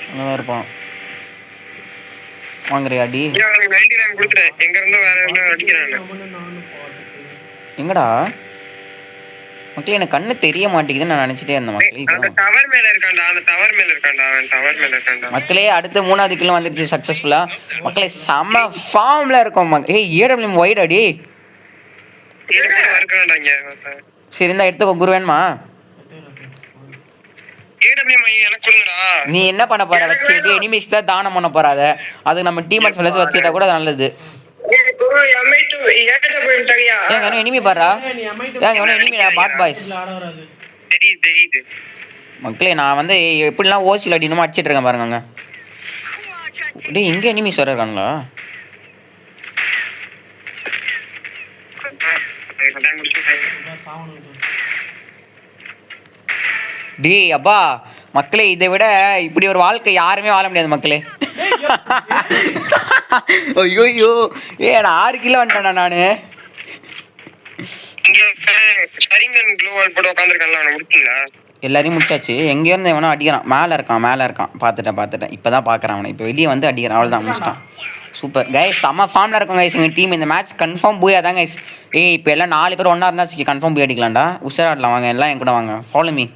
அங்கே தான் இருப்பான். வாங்குறியா அடி? எங்கடா மக்களே? எனக்கு கண்ணு தெரிய மாட்டேங்குதுன்னு நான் நினைச்சிட்டே இருந்தேன் மக்களே. மக்களே அடுத்து 3வது கிலோ வந்துருச்சு சக்சஸ்ஃபுல்லா. மக்களே செம்ம ஃபார்ம்ல இருக்கும். ஏய் ஏடபிள்யூஎம் வைட் அடி. சரி இந்த எடுத்துக்கோ. குரு வேணுமா? நீ என்ன பண்ண போற? வச்சுட்டு எனிமிஸ் தான் தானம் பண்ண போறாத. அது நம்ம டீம் சொல்ல வச்சுட்டா கூட நல்லது. ஏங்க எனிமி பாரா. ஏங்க எனிமி பாட் பாய்ஸ். மக்களே நான் வந்து எப்படிலாம் ஓசியில் அடினுமோ அடிச்சிட்டு இருக்கேன் பாருங்க. டேய் இங்கே எனிமிஸ் வர இருக்காங்களா? டேய் அப்பா மக்களே, இதை விட இப்படி ஒரு வாழ்க்கை யாருமே வாழ முடியாது மக்களே. ஐயோ நான் 6 கிலோ வந்துட்டேண்ணா நானு. எல்லாரையும் முடிச்சாச்சு. எங்கே இருந்து எவனோ அடிக்கிறான். மேலே இருக்கான். பார்த்துட்டேன். இப்போ தான் பார்க்குறான் அவனை. இப்போ வெளியே வந்து அடிக்கிறான். அவ்வளோதான் முடிச்சிட்டான். Super guys. செம்ம ஃபார்மில் இருக்கும் கைஸ் எங்கள் டீம். இந்த மேட்ச் கன்ஃபார்ம் பூயா தான் கைஸ். இப்போ எல்லாம் 4 பேர் ஒன்றா இருந்தால் கன்ஃபார்ம் போய் அடிக்கலாம்டா. உஷாராடலாம் வாங்க. எல்லாம் என் கூட வாங்க. Follow me.